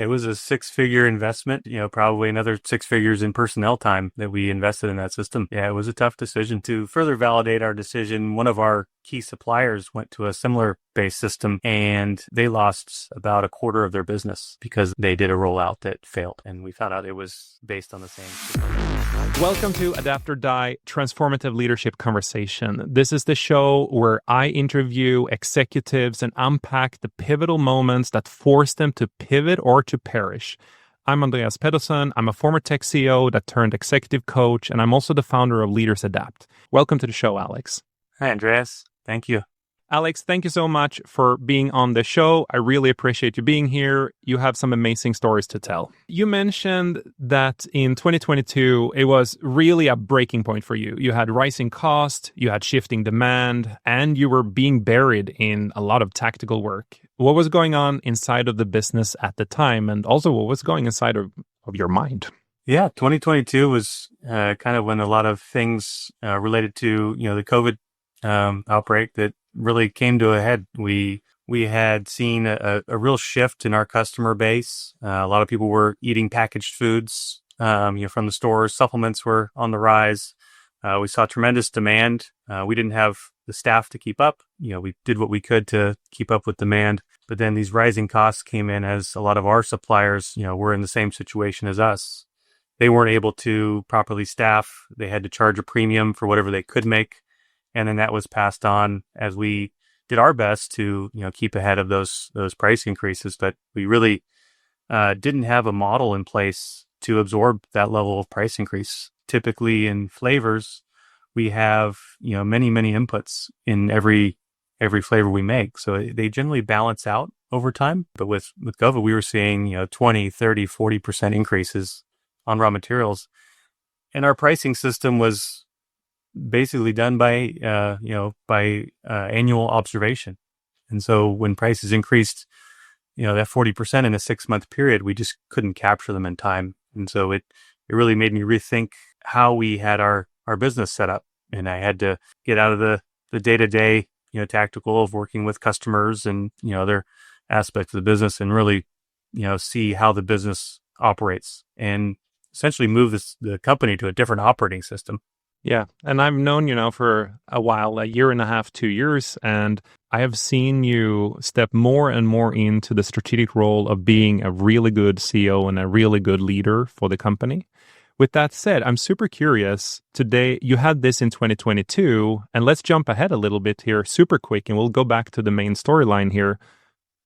It was a six-figure investment, probably another six figures in personnel time that we invested in that system. Yeah, it was a tough decision. To further validate our decision, one of our key suppliers went to a similar based system and they lost about a quarter of their business because they did a rollout that failed. And we found out it was based on the same system. Welcome to Adapt or Die Transformative Leadership Conversation. This is the show where I interview executives and unpack the pivotal moments that force them to pivot or to perish. I'm Andreas Pettersson. I'm a former tech CEO that turned executive coach, and I'm also the founder of Leaders Adapt. Welcome to the show, Alex. Hi, Andreas. Thank you. Alex, thank you so much for being on the show. I really appreciate you being here. You have some amazing stories to tell. You mentioned that in 2022, it was really a breaking point for you. You had rising cost, you had shifting demand, and you were being buried in a lot of tactical work. What was going on inside of the business at the time, and also what was going inside of your mind? Yeah, 2022 was kind of when a lot of things related to the COVID outbreak that really came to a head. We had seen a real shift in our customer base. A lot of people were eating packaged foods, from the stores. Supplements were on the rise. We saw tremendous demand. We didn't have the staff to keep up. We did what we could to keep up with demand, but then these rising costs came in as a lot of our suppliers, were in the same situation as us. They weren't able to properly staff. They had to charge a premium for whatever they could make. And then that was passed on as we did our best to, keep ahead of those price increases. But we really didn't have a model in place to absorb that level of price increase. Typically in flavors, we have, many, many inputs in every flavor we make. So they generally balance out over time. But with COVID, we were seeing, 20, 30, 40% increases on raw materials. And our pricing system was basically done by annual observation. And so when prices increased, that 40% in a 6-month period, we just couldn't capture them in time. And so it really made me rethink how we had our business set up. And I had to get out of the day-to-day, tactical of working with customers and, other aspects of the business and really, see how the business operates and essentially move the company to a different operating system. Yeah. And I've known you now for a while, a year and a half, 2 years, and I have seen you step more and more into the strategic role of being a really good CEO and a really good leader for the company. With that said, I'm super curious. Today, you had this in 2022, and let's jump ahead a little bit here super quick, and we'll go back to the main storyline here.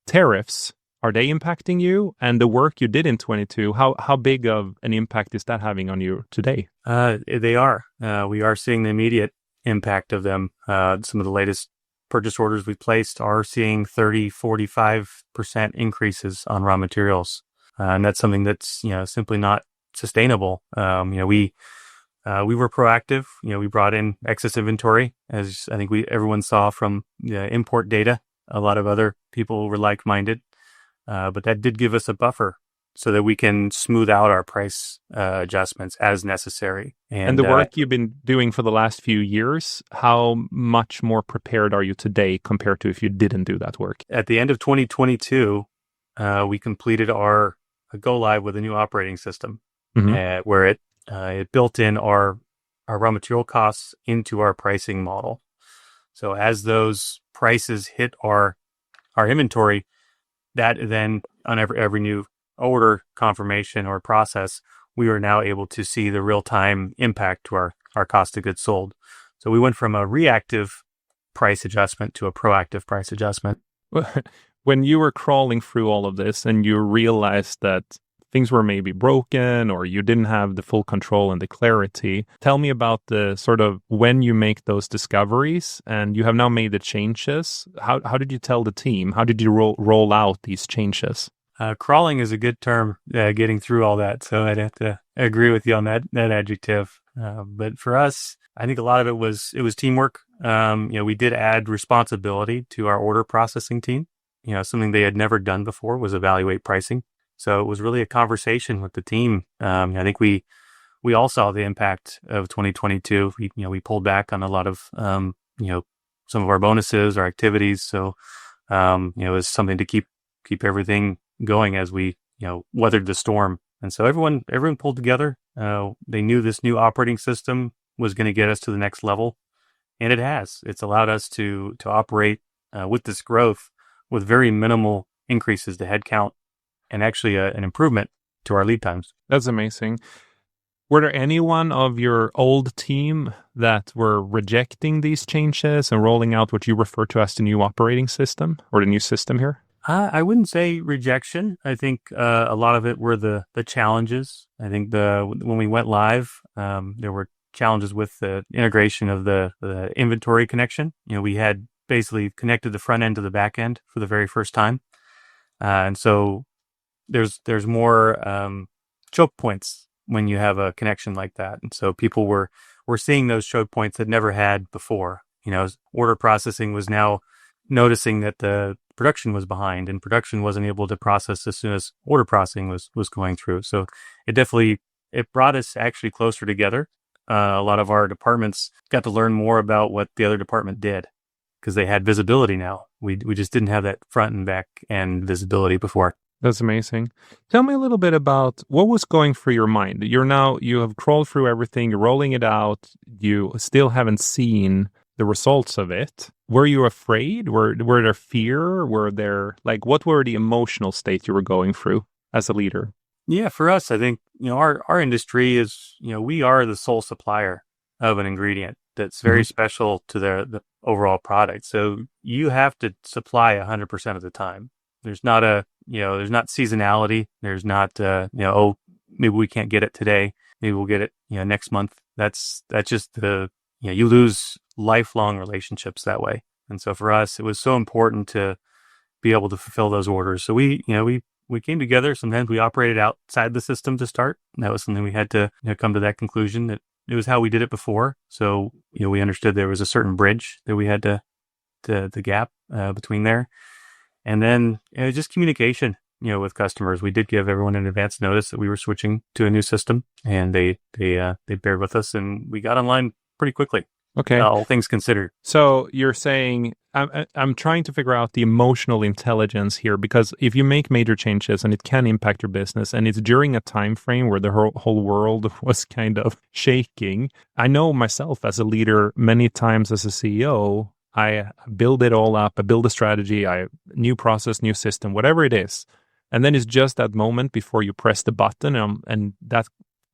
Tariffs. Are they impacting you? And the work you did in 22, how big of an impact is that having on you today? They are. We are seeing the immediate impact of them. Some of the latest purchase orders we placed are seeing 30, 45% increases on raw materials. And that's something that's, simply not sustainable. We were proactive. We brought in excess inventory, as I think everyone saw from the import data. A lot of other people were like-minded. But that did give us a buffer so that we can smooth out our price adjustments as necessary. And the work you've been doing for the last few years, how much more prepared are you today compared to if you didn't do that work? At the end of 2022, we completed our go live with a new operating system, where it built in our raw material costs into our pricing model. So as those prices hit our inventory, that then on every new order confirmation or process, we are now able to see the real-time impact to our cost of goods sold. So we went from a reactive price adjustment to a proactive price adjustment. When you were crawling through all of this and you realized that things were maybe broken or you didn't have the full control and the clarity, tell me about the sort of when you make those discoveries and you have now made the changes. How did you tell the team? How did you roll out these changes? Crawling is a good term, getting through all that. So I'd have to agree with you on that adjective. But for us, I think a lot of it was teamwork. We did add responsibility to our order processing team. Something they had never done before was evaluate pricing. So it was really a conversation with the team. I think we all saw the impact of 2022. We pulled back on a lot of some of our bonuses, our activities. So it was something to keep everything going as we weathered the storm. And so everyone pulled together. They knew this new operating system was going to get us to the next level, and it has. It's allowed us to operate with this growth with very minimal increases to headcount, and actually an improvement to our lead times. That's amazing. Were there anyone of your old team that were rejecting these changes and rolling out what you refer to as the new operating system or the new system here? I wouldn't say rejection. I think a lot of it were the challenges. I think when we went live, there were challenges with the integration of the inventory connection. We had basically connected the front end to the back end for the very first time, and so there's more choke points when you have a connection like that. And so people were seeing those choke points that never had before. Order processing was now noticing that the production was behind, and production wasn't able to process as soon as order processing was going through. So it brought us actually closer together. A lot of our departments got to learn more about what the other department did because they had visibility now. We just didn't have that front and back end visibility before. That's amazing. Tell me a little bit about what was going through your mind. You have crawled through everything, you're rolling it out, you still haven't seen the results of it. Were you afraid? Were there fear? What were the emotional state you were going through as a leader? Yeah, for us, I think, our industry is, we are the sole supplier of an ingredient that's very special to the overall product. So you have to supply 100% of the time. There's not there's not seasonality. There's not, maybe we can't get it today. Maybe we'll get it, next month. That's just you lose lifelong relationships that way. And so for us, it was so important to be able to fulfill those orders. So we came together. Sometimes we operated outside the system to start. And that was something we had to come to that conclusion that it was how we did it before. So, we understood there was a certain bridge that we had to the gap between there. And then just communication, with customers. We did give everyone an advance notice that we were switching to a new system, and they bared with us, and we got online pretty quickly. Okay. All things considered. So you're saying, I'm trying to figure out the emotional intelligence here, because if you make major changes and it can impact your business, and it's during a time frame where the whole world was kind of shaking. I know myself as a leader, many times as a CEO, I build it all up. I build a strategy, new process, new system, whatever it is. And then it's just that moment before you press the button, and that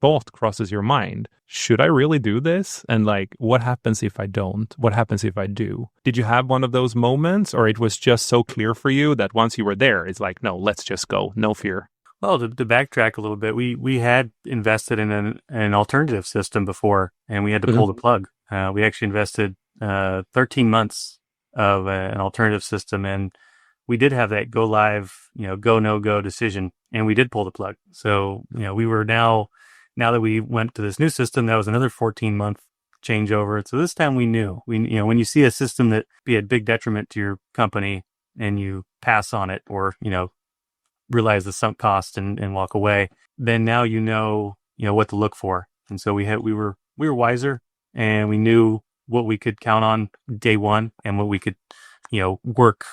thought crosses your mind. Should I really do this? And what happens if I don't? What happens if I do? Did you have one of those moments, or it was just so clear for you that once you were there, it's like, no, let's just go. No fear. Well, to backtrack a little bit, we had invested in an alternative system before, and we had to pull the plug. We actually invested 13 months of an alternative system, and we did have that go live, go, no go decision, and we did pull the plug. So, we were now that we went to this new system, that was another 14-month changeover. So this time we knew, when you see a system that be a big detriment to your company and you pass on it, or, realize the sunk cost and walk away, then now what to look for. And so we were wiser, and we knew what we could count on day one and what we could, work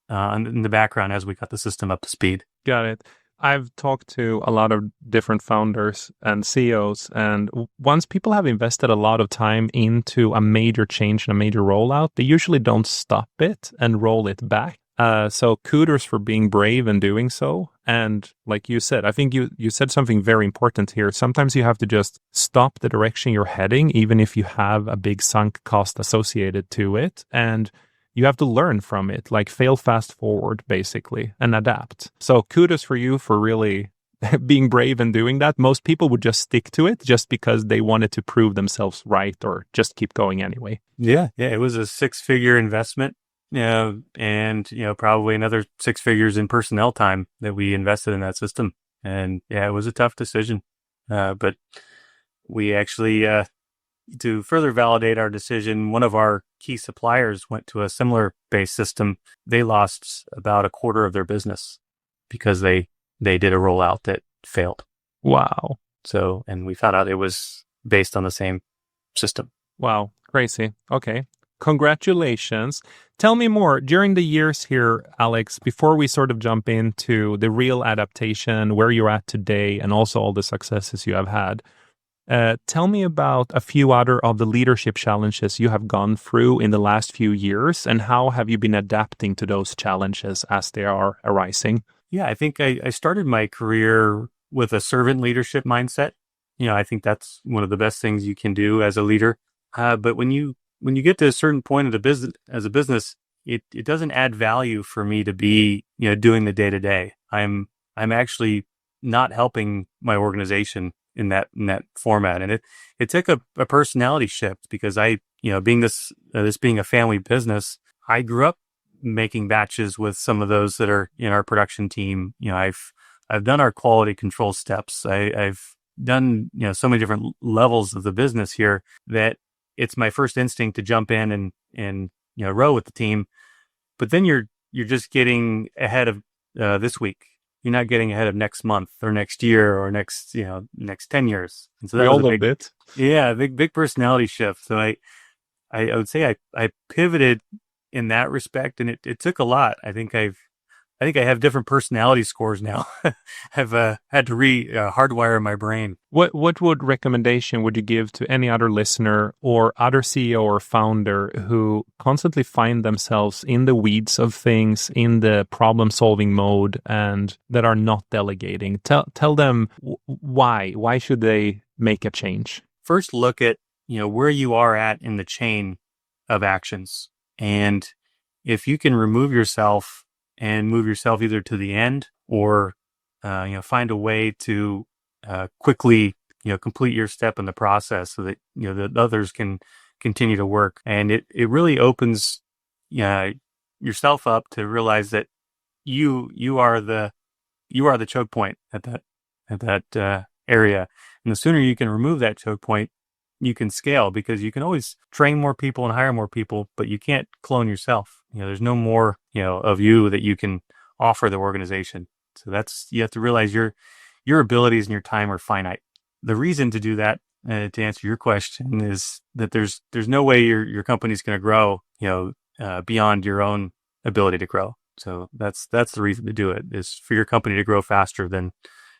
in the background as we got the system up to speed. Got it. I've talked to a lot of different founders and CEOs, and once people have invested a lot of time into a major change and a major rollout, they usually don't stop it and roll it back. So kudos for being brave and doing so. And like you said, I think you said something very important here. Sometimes you have to just stop the direction you're heading, even if you have a big sunk cost associated to it. And you have to learn from it, fail fast forward, basically, and adapt. So kudos for you for really being brave and doing that. Most people would just stick to it just because they wanted to prove themselves right, or just keep going anyway. Yeah. It was a 6-figure investment. And probably another 6 figures in personnel time that we invested in that system. And it was a tough decision. But we actually, to further validate our decision, one of our key suppliers went to a similar base system. They lost about a quarter of their business because they did a rollout that failed. Wow. So, and we found out it was based on the same system. Wow. Crazy. Okay. Congratulations. Tell me more. During the years here, Alex, before we sort of jump into the real adaptation, where you're at today, and also all the successes you have had, tell me about a few other of the leadership challenges you have gone through in the last few years, and how have you been adapting to those challenges as they are arising? Yeah, I think I started my career with a servant leadership mindset. I think that's one of the best things you can do as a leader. But when you get to a certain point of the business as a business, it doesn't add value for me to be doing the day to day. I'm actually not helping my organization in that format, and it took a personality shift because being this being a family business, I grew up making batches with some of those that are in our production team. I've done our quality control steps. I've done so many different levels of the business here that it's my first instinct to jump in and row with the team. But then you're just getting ahead of this week. You're not getting ahead of next month or next year or next 10 years. And so We that all was a loved it. big personality shift. So I would say I pivoted in that respect, and it took a lot. I think I have different personality scores now. I've had to hardwire my brain. What recommendation would you give to any other listener or other CEO or founder who constantly find themselves in the weeds of things, in the problem-solving mode, and that are not delegating? Tell them why should they make a change? First, look at where you are at in the chain of actions, and if you can remove yourself and move yourself either to the end or find a way to quickly complete your step in the process so that the others can continue to work. And it really opens yourself up to realize that you are the choke point at that area. And the sooner you can remove that choke point, you can scale, because you can always train more people and hire more people, but you can't clone yourself. There's no more, of you that you can offer the organization. So you have to realize your abilities and your time are finite. The reason to do that, to answer your question, is that there's no way your company's going to grow, beyond your own ability to grow. So that's the reason to do it, is for your company to grow faster than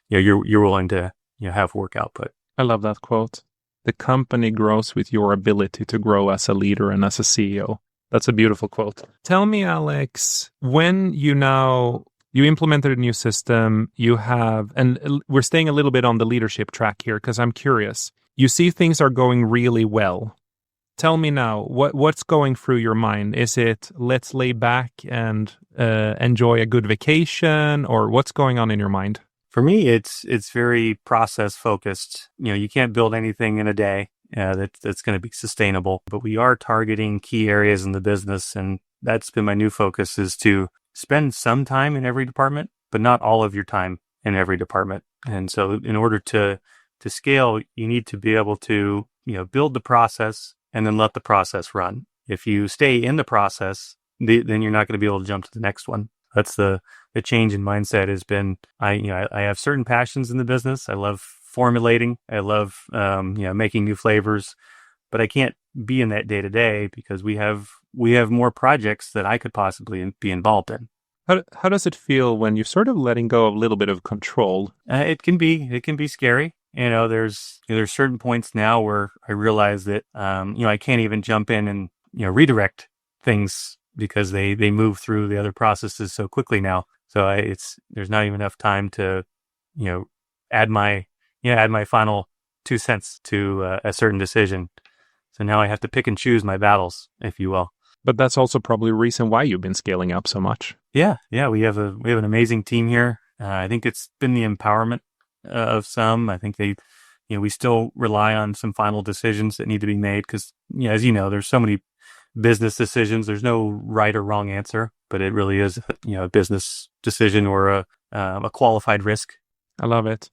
you're willing to have work output. I love that quote. The company grows with your ability to grow as a leader and as a CEO. That's a beautiful quote. Tell me, Alex, when you implemented a new system, and we're staying a little bit on the leadership track here because I'm curious. You see things are going really well. Tell me now, what's going through your mind? Is it let's lay back and enjoy a good vacation, or what's going on in your mind? For me, it's very process focused. You can't build anything in a day that's going to be sustainable. But we are targeting key areas in the business, and that's been my new focus: is to spend some time in every department, but not all of your time in every department. And so, in order to scale, you need to be able to build the process and then let the process run. If you stay in the process, then you're not going to be able to jump to the next one. That's the change in mindset has been, I have certain passions in the business. I love formulating. I love, making new flavors, but I can't be in that day to day because we have more projects that I could possibly be involved in. How does it feel when you're sort of letting go of a little bit of control? It can be scary. There's certain points now where I realize that, I can't even jump in and, redirect things because they move through the other processes so quickly now. So there's not even enough time to, add my final 2 cents to a certain decision. So now I have to pick and choose my battles, if you will. But that's also probably a reason why you've been scaling up so much. Yeah. We have an amazing team here. I think it's been the empowerment of some. I think we still rely on some final decisions that need to be made because, as you know, there's so many business decisions. There's no right or wrong answer, but it really is, a business decision or a qualified risk. I love it.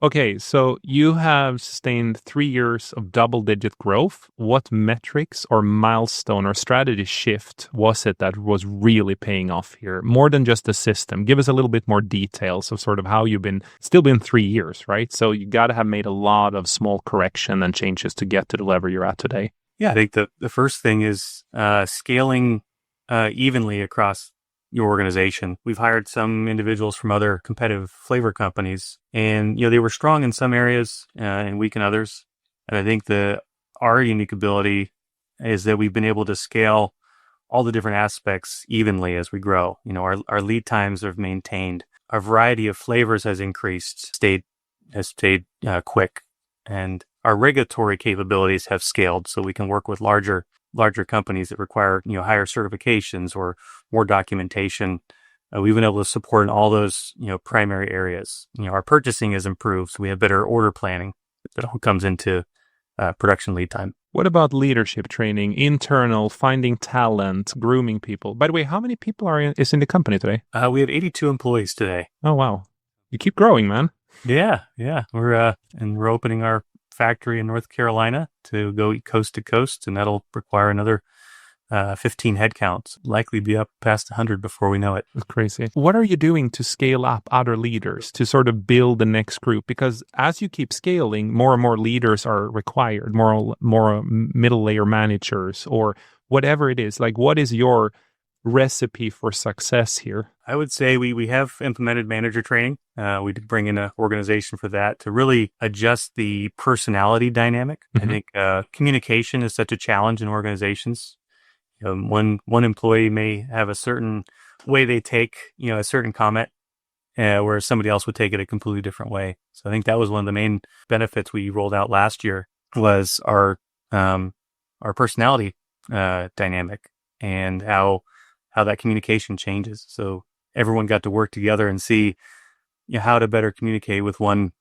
Okay, so you have sustained 3 years of double-digit growth. What metrics or milestone or strategy shift was it that was really paying off here? More than just the system. Give us a little bit more details of sort of how you've still been 3 years, right? So you got to have made a lot of small correction and changes to get to the level you're at today. Yeah, I think the first thing is scaling evenly across your organization. We've hired some individuals from other competitive flavor companies, and they were strong in some areas and weak in others. And I think our unique ability is that we've been able to scale all the different aspects evenly as we grow. Our lead times have maintained. Our variety of flavors has increased, has stayed quick, and our regulatory capabilities have scaled, so we can work with larger companies that require higher certifications or more documentation. We've been able to support in all those primary areas. Our purchasing has improved, so we have better order planning. That all comes into production lead time. What about leadership training, internal, finding talent, grooming people? By the way, how many people is in the company today? We have 82 employees today. Oh, wow. You keep growing, man. Yeah. We're opening our factory in North Carolina to go coast to coast, and that'll require another 15 headcounts. Likely be up past 100 before we know it. That's crazy. What are you doing to scale up other leaders to sort of build the next group? Because as you keep scaling, more and more leaders are required, more middle layer managers or whatever it is. Like, what is your recipe for success here? I would say we have implemented manager training. We did bring in an organization for that to really adjust the personality dynamic. Mm-hmm. I think communication is such a challenge in organizations. One employee may have a certain way they take a certain comment, whereas somebody else would take it a completely different way. So I think that was one of the main benefits we rolled out last year was our personality dynamic and how that communication changes. So everyone got to work together and see how to better communicate with one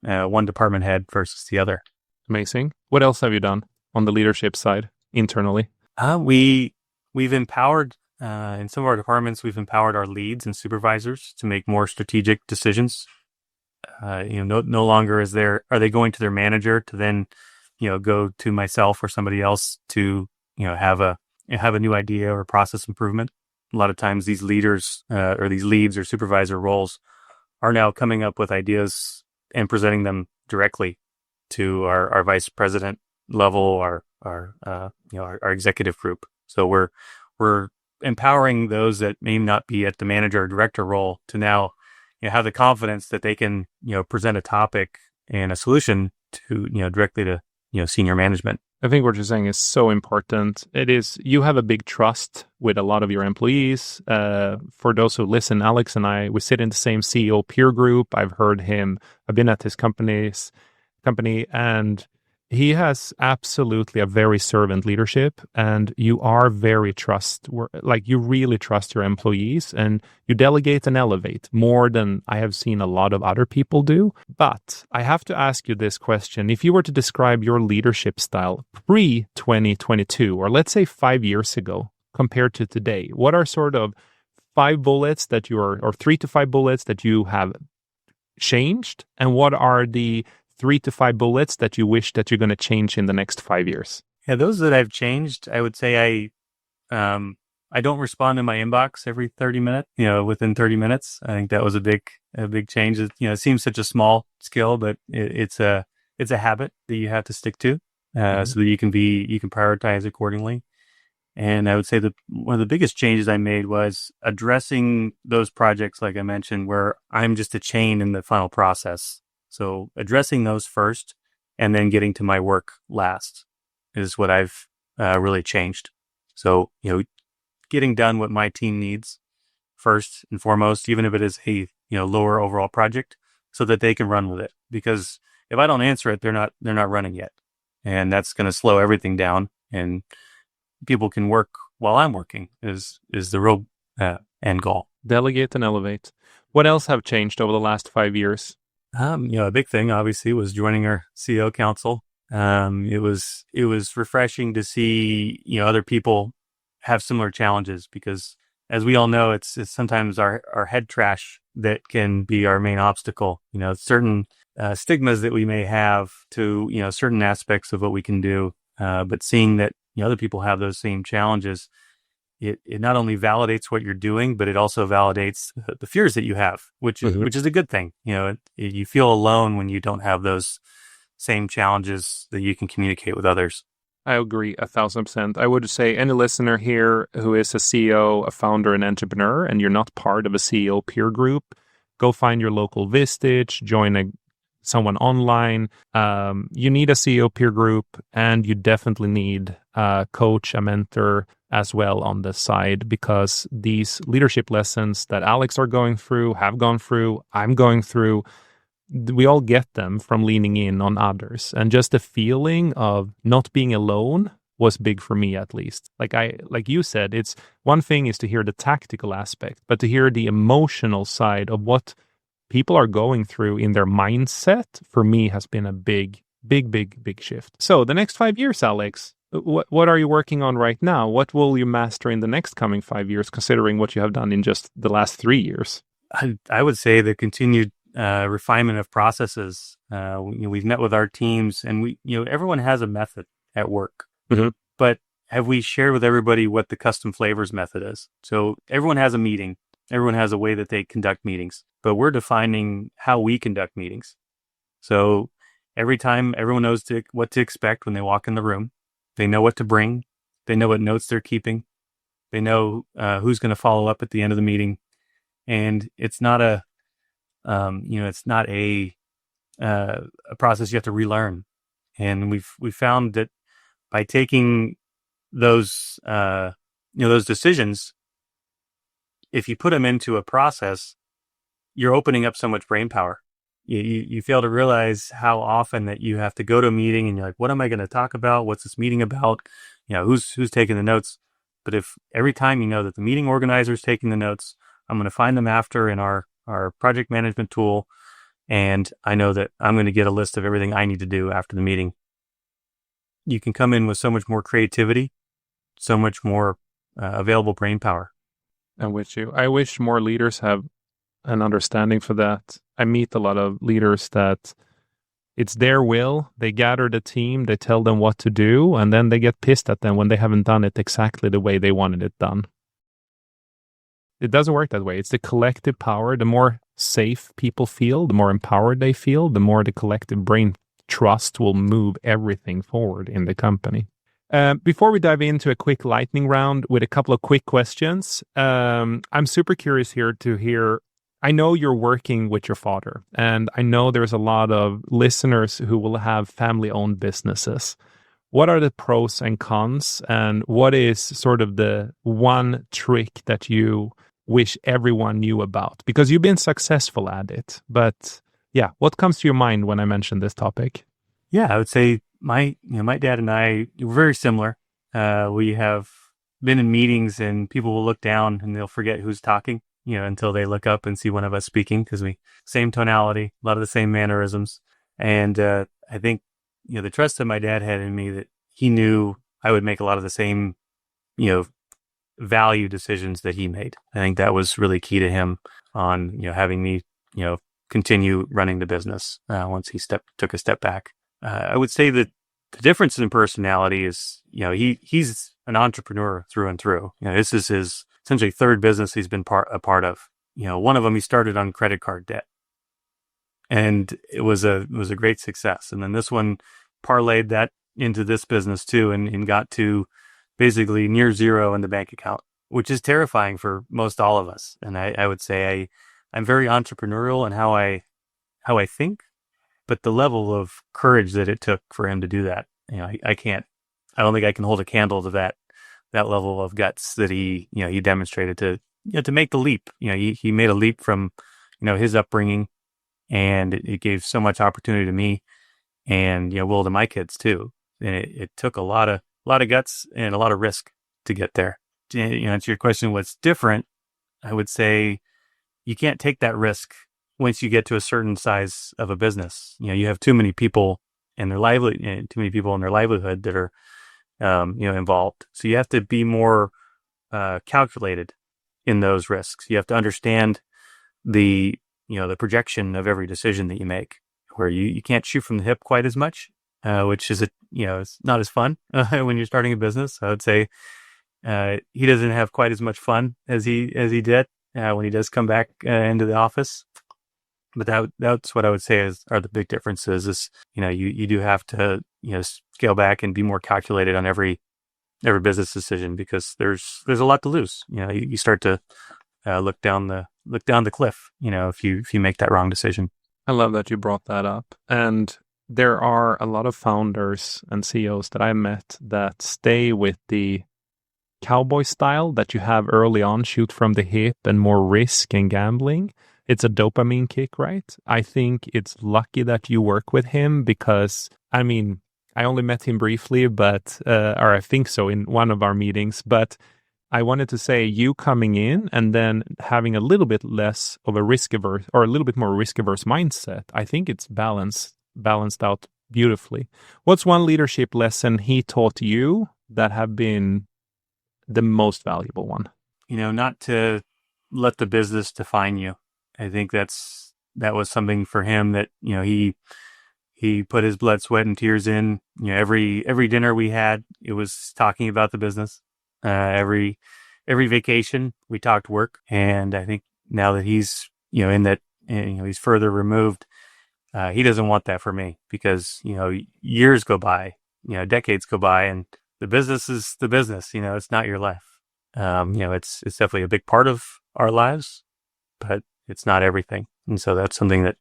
department head versus the other. Amazing. What else have you done on the leadership side internally? We've empowered in some of our departments. We've empowered our leads and supervisors to make more strategic decisions. No longer are they going to their manager to then go to myself or somebody else to have a new idea or process improvement. A lot of times these leaders or these leads or supervisor roles are now coming up with ideas and presenting them directly to our vice president level, our executive group. So we're empowering those that may not be at the manager or director role to now have the confidence that they can present a topic and a solution to directly to senior management. I think what you're saying is so important. It is, you have a big trust with a lot of your employees. For those who listen, Alex and I, we sit in the same CEO peer group. I've been at his company, and he has absolutely a very servant leadership, and you are very you really trust your employees, and you delegate and elevate more than I have seen a lot of other people do. But I have to ask you this question. If you were to describe your leadership style pre-2022, or let's say 5 years ago compared to today, what are sort of 5 bullets or 3 to 5 bullets that you have changed? And what are the 3 to 5 bullets that you wish that you're going to change in the next 5 years? Yeah, those that I've changed, I would say I don't respond to my inbox every 30 minutes, within 30 minutes. I think that was a big change. It seems such a small skill, but it's a habit that you have to stick to, so that you can prioritize accordingly. And I would say that one of the biggest changes I made was addressing those projects, like I mentioned, where I'm just a chain in the final process. So addressing those first and then getting to my work last is what I've really changed. So, getting done what my team needs first and foremost, even if it is a, lower overall project, so that they can run with it. Because if I don't answer it, they're not running yet. And that's going to slow everything down, and people can work while I'm working is the real end goal. Delegate and elevate. What else have changed over the last 5 years? A big thing obviously was joining our CEO council. It was refreshing to see, other people have similar challenges, because as we all know, it's sometimes our head trash that can be our main obstacle. Certain stigmas that we may have to, certain aspects of what we can do. But seeing that, other people have those same challenges, it not only validates what you're doing, but it also validates the fears that you have, which is a good thing. You feel alone when you don't have those same challenges that you can communicate with others. I agree 1,000%. I would say any listener here who is a CEO, a founder, an entrepreneur, and you're not part of a CEO peer group, go find your local Vistage, someone online. You need a CEO peer group, and you definitely need a coach, a mentor as well on the side, because these leadership lessons that Alex are going through, have gone through, I'm going through, we all get them from leaning in on others, and just the feeling of not being alone was big for me, at least. Like you said, it's one thing is to hear the tactical aspect, but to hear the emotional side of what people are going through in their mindset, for me, has been a big shift. So the next 5 years, Alex, what are you working on right now? What will you master in the next coming 5 years, considering what you have done in just the last 3 years? I would say the continued refinement of processes. We've met with our teams, and everyone has a method at work, but have we shared with everybody what the custom flavors method is? So everyone has a meeting, everyone has a way that they conduct meetings, but we're defining how we conduct meetings. So every time, everyone knows what to expect when they walk in the room. They know what to bring. They know what notes they're keeping. They know who's going to follow up at the end of the meeting, and it's not it's not a process you have to relearn. And we've found that by taking those those decisions, if you put them into a process, you're opening up so much brain power. You fail to realize how often that you have to go to a meeting and you're like, what am I going to talk about? What's this meeting about? Who's taking the notes? But if every time you know that the meeting organizer is taking the notes, I'm going to find them after in our project management tool, and I know that I'm going to get a list of everything I need to do after the meeting. You can come in with so much more creativity, so much more available brain power. I'm with you. I wish more leaders have an understanding for that. I meet a lot of leaders that it's their will. They gather the team, they tell them what to do, and then they get pissed at them when they haven't done it exactly the way they wanted it done. It doesn't work that way. It's the collective power. The more safe people feel, the more empowered they feel, the more the collective brain trust will move everything forward in the company. Before we dive into a quick lightning round with a couple of quick questions, I'm super curious here to hear. I know you're working with your father, and I know there's a lot of listeners who will have family-owned businesses. What are the pros and cons, and what is sort of the one trick that you wish everyone knew about? Because you've been successful at it, but yeah, what comes to your mind when I mention this topic? Yeah, I would say my dad and I were very similar. We have been in meetings and people will look down and they'll forget who's talking, until they look up and see one of us speaking, because same tonality, a lot of the same mannerisms. And I think, the trust that my dad had in me, that he knew I would make a lot of the same, value decisions that he made. I think that was really key to him on, having me, continue running the business once he took a step back. I would say that the difference in personality is, he's an entrepreneur through and through. This is his essentially third business he's been a part of. One of them he started on credit card debt, and it was a great success. And then this one parlayed that into this business too, and got to basically near zero in the bank account, which is terrifying for most all of us. And I would say I'm very entrepreneurial in how I think. But the level of courage that it took for him to do that, I don't think I can hold a candle to that level of guts that he demonstrated to make the leap. He made a leap from, his upbringing, and it gave so much opportunity to me and, to my kids too. And it took a lot of guts and a lot of risk to get there. To answer your question, what's different, I would say you can't take that risk once you get to a certain size of a business. You have too many people in their livelihood that are, involved. So you have to be more calculated in those risks. You have to understand the projection of every decision that you make, where you can't shoot from the hip quite as much, which is it's not as fun when you're starting a business. I would say he doesn't have quite as much fun as he did when he does come back into the office. But that's what I would say are the big differences. Is you do have to scale back and be more calculated on every business decision, because there's a lot to lose. You start to look down the cliff. If you make that wrong decision. I love that you brought that up. And there are a lot of founders and CEOs that I met that stay with the cowboy style that you have early on, shoot from the hip and more risk and gambling. It's a dopamine kick, right? I think it's lucky that you work with him because, I mean, I only met him briefly, but, or I think so in one of our meetings, but I wanted to say you coming in and then having a little bit less of a risk averse or a little bit more risk averse mindset. I think it's balanced out beautifully. What's one leadership lesson he taught you that have been the most valuable one? Not to let the business define you. I think that was something for him that, he put his blood, sweat, and tears in. Every dinner we had, it was talking about the business. Every vacation we talked work. And I think now that he's, in that, he's further removed, he doesn't want that for me, because, years go by, decades go by, and the business is the business. It's not your life. It's definitely a big part of our lives, but it's not everything. And so that's something that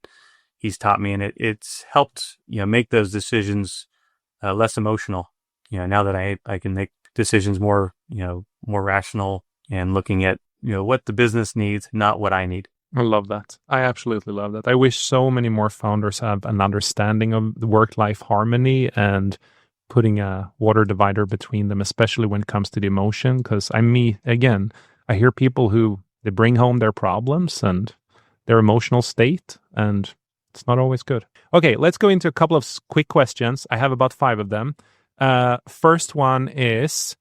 he's taught me, and it's helped, make those decisions less emotional. Now that I can make decisions more, more rational and looking at, what the business needs, not what I need. I love that. I absolutely love that. I wish so many more founders have an understanding of the work-life harmony and putting a water divider between them, especially when it comes to the emotion. Because I hear people who they bring home their problems and their emotional state, and it's not always good. Okay, let's go into a couple of quick questions. I have about 5 of them. First one is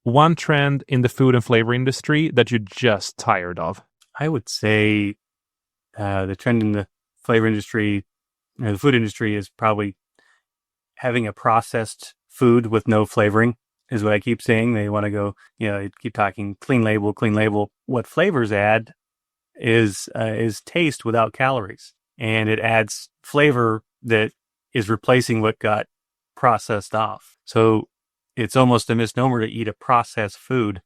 one trend in the food and flavor industry that you're just tired of. I would say the trend in the flavor industry, the food industry, is probably having a processed food with no flavoring, is what I keep saying. They want to go, keep talking clean label, clean label. What flavors add is taste without calories, and it adds flavor that is replacing what got processed off. So it's almost a misnomer to eat a processed food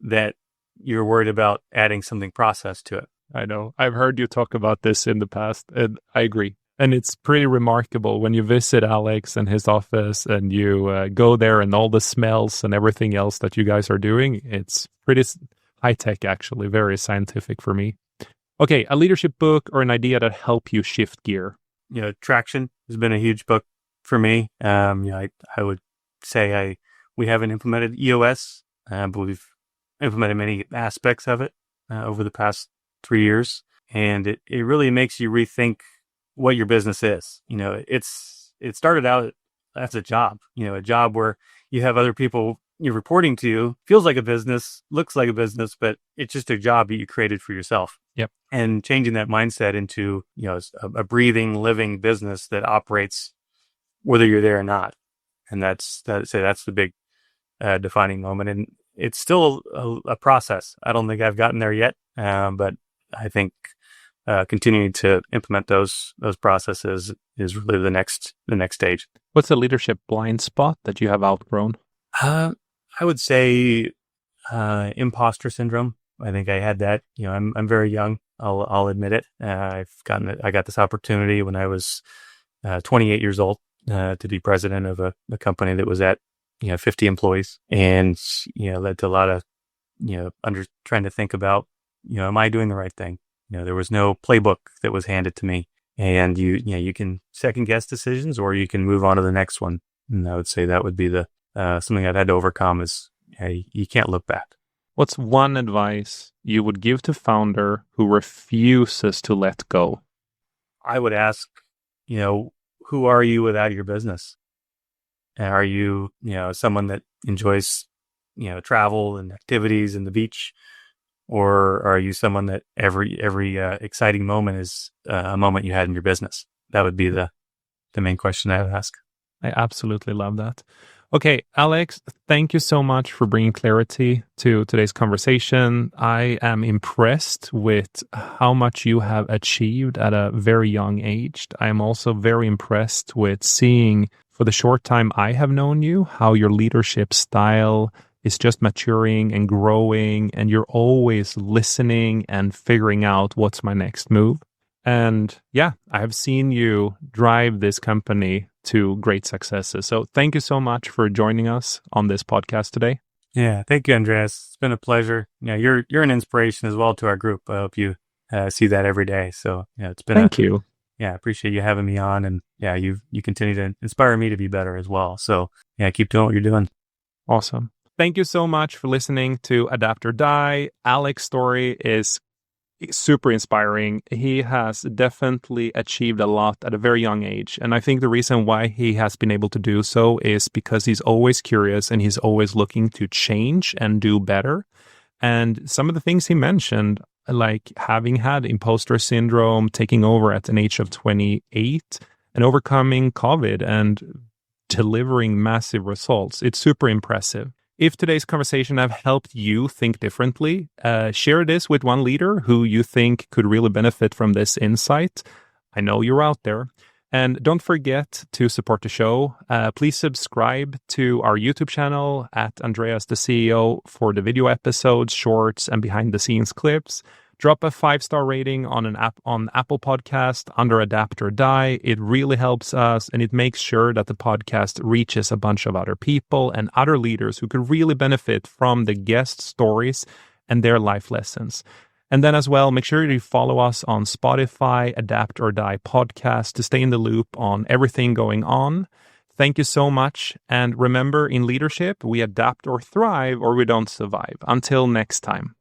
that you're worried about adding something processed to it. I know. I've heard you talk about this in the past, and I agree. And it's pretty remarkable when you visit Alex and his office and you go there and all the smells and everything else that you guys are doing. It's pretty high tech, actually, very scientific for me. Okay, a leadership book or an idea that help you shift gear. Traction has been a huge book for me. I would say we haven't implemented EOS, but we've implemented many aspects of it over the past 3 years, and it really makes you rethink what your business is. It started out as a job, a job where you have other people you're reporting to, feels like a business, looks like a business, but it's just a job that you created for yourself. Yep. And changing that mindset into, a breathing, living business that operates whether you're there or not. And that's the big defining moment. And it's still a process. I don't think I've gotten there yet, but I think continuing to implement those processes is really the next stage. What's the leadership blind spot that you have outgrown? I would say imposter syndrome. I think I had that. I'm very young. I'll admit it. I got this opportunity when I was 28 years old to be president of a company that was at 50 employees, and led to a lot of trying to think about am I doing the right thing? There was no playbook that was handed to me, and you can second guess decisions or you can move on to the next one. And I would say that would be the something I've had to overcome is you can't look back. What's one advice you would give to founder who refuses to let go? I would ask, who are you without your business? Are you, someone that enjoys, travel and activities and the beach? Or are you someone that every exciting moment is a moment you had in your business? That would be the main question I would ask. I absolutely love that. Okay, Alex, thank you so much for bringing clarity to today's conversation. I am impressed with how much you have achieved at a very young age. I am also very impressed with seeing, for the short time I have known you, how your leadership style is just maturing and growing, and you're always listening and figuring out what's my next move. And yeah, I have seen you drive this company to great successes. So thank you so much for joining us on this podcast today. Yeah, thank you, Andreas. It's been a pleasure. Yeah, you're an inspiration as well to our group. I hope you see that every day. So yeah, it's been Thank you. I appreciate you having me on, and yeah, you continue to inspire me to be better as well. So yeah, keep doing what you're doing. Awesome. Thank you so much for listening to Adapt or Die. Alex's story is super inspiring. He has definitely achieved a lot at a very young age. And I think the reason why he has been able to do so is because he's always curious and he's always looking to change and do better. And some of the things he mentioned, like having had imposter syndrome, taking over at an age of 28 and overcoming COVID and delivering massive results, it's super impressive. If today's conversation have helped you think differently, share this with one leader who you think could really benefit from this insight. I know you're out there. And don't forget to support the show. Please subscribe to our YouTube channel at Andreas the CEO for the video episodes, shorts, and behind the scenes clips. Drop a 5-star rating on an app on Apple Podcast under Adapt or Die. It really helps us, and it makes sure that the podcast reaches a bunch of other people and other leaders who could really benefit from the guest stories and their life lessons. And then as well, make sure you follow us on Spotify, Adapt or Die podcast to stay in the loop on everything going on. Thank you so much. And remember, in leadership, we adapt or thrive or we don't survive. Until next time.